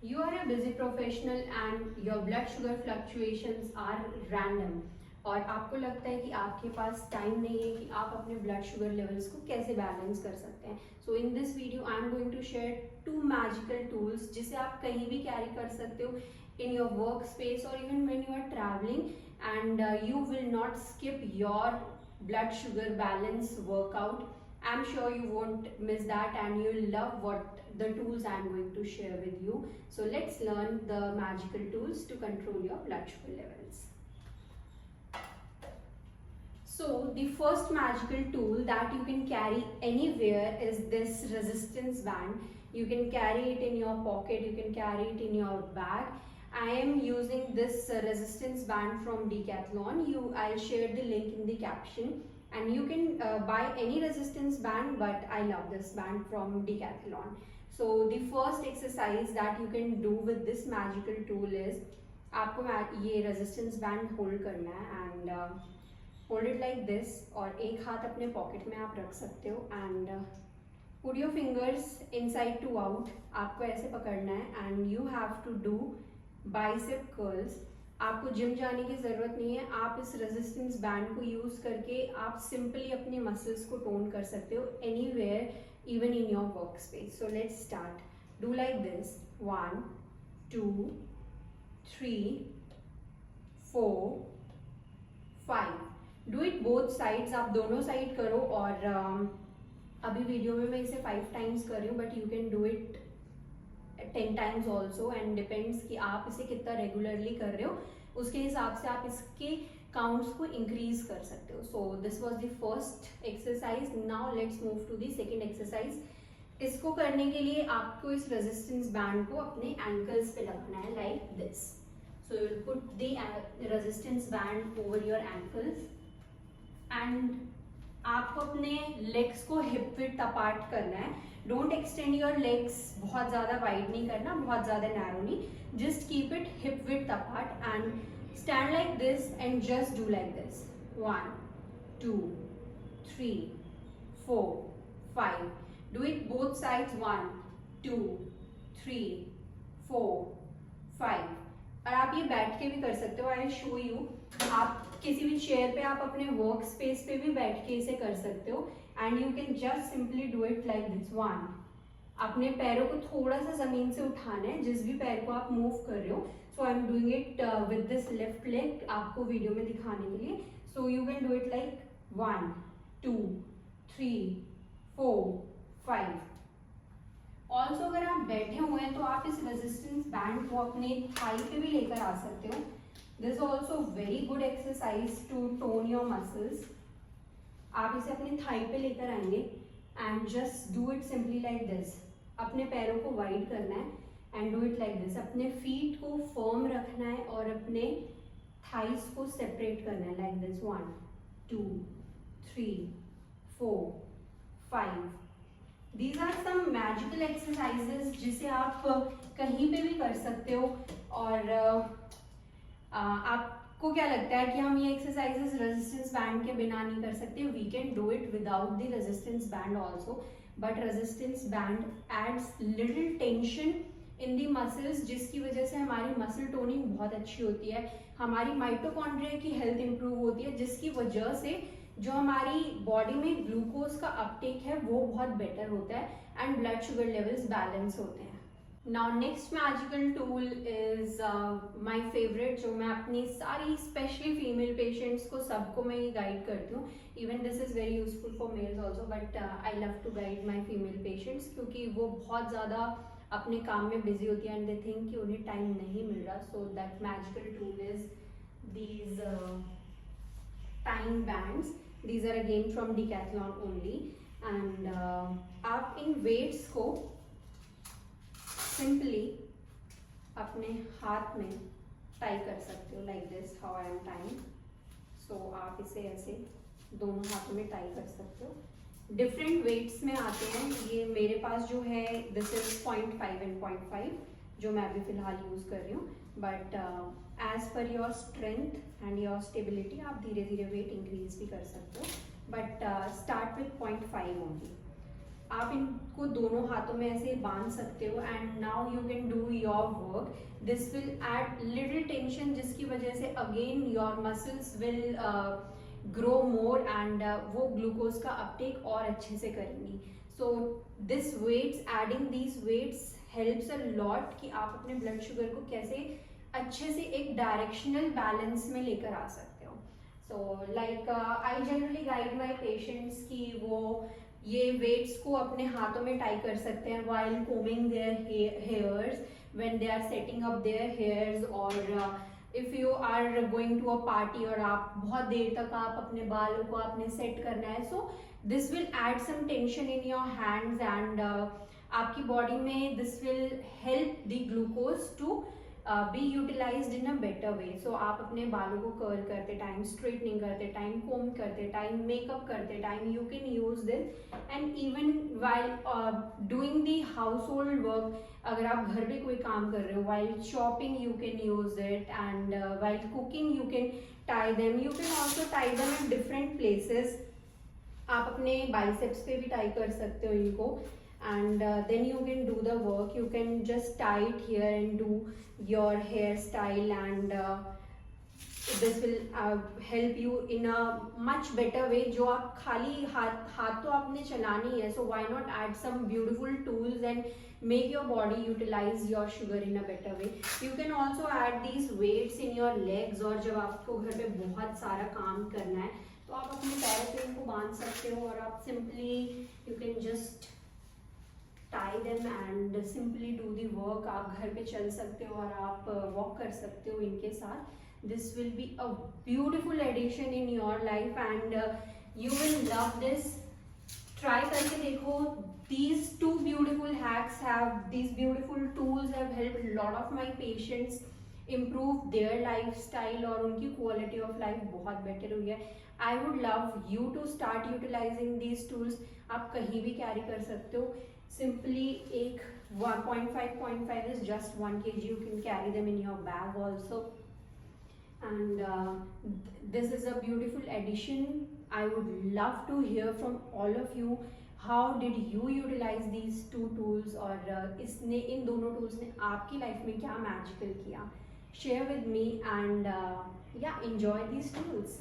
You are a busy professional and your blood sugar fluctuations are random. और आपको लगता है कि आपके पास टाइम नहीं है कि आप अपने ब्लड शुगर लेवल्स को कैसे बैलेंस कर सकते हैं. So in this video I am going to share 2 magical tools जिसे आप कहीं भी कैरी कर सकते हो in your workspace or even when you are traveling, and you will not skip your blood sugar balance workout. I'm sure you won't miss that and you'll love what the tools I'm going to share with you. So let's learn the magical tools to control your blood sugar levels. So the first magical tool that you can carry anywhere is this resistance band. You can carry it in your pocket, you can carry it in your bag. I am using this resistance band from Decathlon. I'll share the link in the caption, and you can buy any resistance band, but I love this band from Decathlon. So the first exercise that you can do with this magical tool is आपको ये resistance band hold करना है and hold it like this, और एक हाथ अपने pocket में आप रख सकते हो and put your fingers inside to out. आपको ऐसे पकड़ना है and you have to do bicep curls. आपको जिम जाने की ज़रूरत नहीं है, आप इस रेजिस्टेंस बैंड को यूज़ करके आप सिंपली अपने मसल्स को टोन कर सकते हो anywhere, even in your work space. So let's start. Do like this. 1 2 3 4 5. Do it both sides. आप दोनों साइड करो, और अभी वीडियो में मैं इसे 5 टाइम्स कर रही हूँ, but you can do it 10 times also, and depends कि आप इसे कितना रेगुलरली कर रहे हो, उसके हिसाब से आप इसके काउंट्स को इंक्रीज कर सकते हो. So this was the first exercise. Now let's move to the second exercise. इसको करने के लिए आपको इस रेजिस्टेंस बैंड को अपने एंकल्स पे लगाना है like this. So you will put the resistance band over your ankles and आपको अपने लेग्स को हिप विड्थ अपार्ट करना है. डोंट एक्सटेंड योर लेग्स, बहुत ज़्यादा वाइड नहीं करना, बहुत ज़्यादा नैरो नहीं. Just keep it hip width apart and stand like this and just do like this. 1 2 3 4 5. Do it both sides. 1 2 3 4 5. और आप ये बैठ के भी कर सकते हो. I show you. आप किसी भी चेयर पे, आप अपने वर्क स्पेस पे भी बैठ के इसे कर सकते हो and you can just simply do it like this. 1. अपने पैरों को थोड़ा सा जमीन से उठाना है, जिस भी पैर को आप मूव कर रहे हो. So I am doing it with this left leg आपको वीडियो में दिखाने के लिए. So you can do it like 1 2 3 4 5. Also अगर आप बैठे हुए हैं तो आप इस रेजिस्टेंस बैंड को अपने थाई पे भी लेकर आ सकते हो. This also very good exercise to tone your muscles. आप इसे अपने थाई पे लेकर आएंगे and just do it simply like this. अपने पैरों को वाइड करना है and do it like this. अपने फीट को फर्म रखना है और अपने थाइस को सेपरेट करना है like this. 1 2 3 4 5. These are some magical exercises जिसे आप कहीं पे भी कर सकते हो. और आपको क्या लगता है कि हम ये एक्सरसाइजेस रेजिस्टेंस बैंड के बिना नहीं कर सकते? We can do it without the resistance band also, but resistance band adds little tension in the muscles, जिसकी वजह से हमारी मसल टोनिंग बहुत अच्छी होती है, हमारी माइटोकॉन्ड्रिया की हेल्थ इंप्रूव होती है, जिसकी वजह से जो हमारी बॉडी में ग्लूकोज का अपटेक है वो बहुत बेटर होता है and blood sugar levels balance होते हैं. Now next magical tool is my favourite, जो मैं अपनी सारी स्पेशली फीमेल पेशेंट्स को सबको मैं ये गाइड करती हूँ. Even this is very useful for males also, but I love to guide my female patients क्योंकि वो बहुत ज़्यादा अपने काम में बिजी होती है एंड दे थिंक कि उन्हें टाइम नहीं मिल रहा. So that magical tool is these time bands. These are again from Decathlon only, and आप इन वेट्स को सिंपली अपने हाथ में टाई कर सकते हो like this. How I am tying. So आप इसे ऐसे दोनों हाथों में टाई कर सकते हो. डिफरेंट वेट्स में आते हैं. ये मेरे पास जो है दिस इज 0.5 एंड 0.5 जो मैं अभी फिलहाल यूज़ कर रही हूँ, but as per your strength and your stability आप धीरे धीरे वेट इंक्रीज भी कर सकते हो, बट स्टार्ट विथ 0.5 ओनली. आप इनको दोनों हाथों में ऐसे बांध सकते हो and now you can do your work. This will add little tension, जिसकी वजह से again your muscles will grow more and वो ग्लूकोज का अपटेक और अच्छे से करेंगी. So this weights, adding these weights helps a lot कि आप अपने ब्लड शुगर को कैसे अच्छे से एक डायरेक्शनल बैलेंस में लेकर आ सकते हो. So like I generally guide my patients कि वो ये वेट्स को अपने हाथों में टाई कर सकते हैं while combing their hairs when they are setting up their hairs, or if you are going to a party और आप बहुत देर तक आप अपने बालों को आपने सेट करना है, so this will add some tension in your hands and आपकी बॉडी में this will help the glucose to be utilised in a better way. So आप अपने बालों को कर्ल करते टाइम, स्ट्रेटनिंग करते टाइम, कोम करते टाइम, मेकअप करते time you can use this. And even while doing the household work, अगर आप घर पे कोई काम कर रहे हो, while shopping you can use it and while cooking you can tie them. You can also tie them in different places. आप अपने बाइसेप्स पे भी टाई कर सकते हो इनको and then you can do the work. You can just tie it here and do your hairstyle and this will help you in a much better way. जो आप खाली हाथ तो आपने चलानी है, so why not add some beautiful tools and make your body utilize your sugar in a better way. You can also add these weights in your legs, और जब आपको घर पे बहुत सारा काम करना है तो आप अपने पैरों पे इनको बांध सकते हो और आप simply you can just tie them and simply do the work. आप घर पे चल सकते हो और आप walk कर सकते हो इनके साथ. This will be a beautiful addition in your life and you will love this. Try करके देखो. These two beautiful hacks have, these beautiful tools have helped a lot of my patients improve their lifestyle और उनकी quality of life बहुत better हुई है. I would love you to start utilizing these tools. आप कहीं भी carry कर सकते हो. Simply एक 1.5 is just 1 kg. You can carry them in your bag also. And this is a beautiful addition. I would love to hear from all of you. How did you utilize these two tools? और इसने इन दोनों tools ने आपकी life में क्या magical किया? Share with me and yeah, enjoy these tools.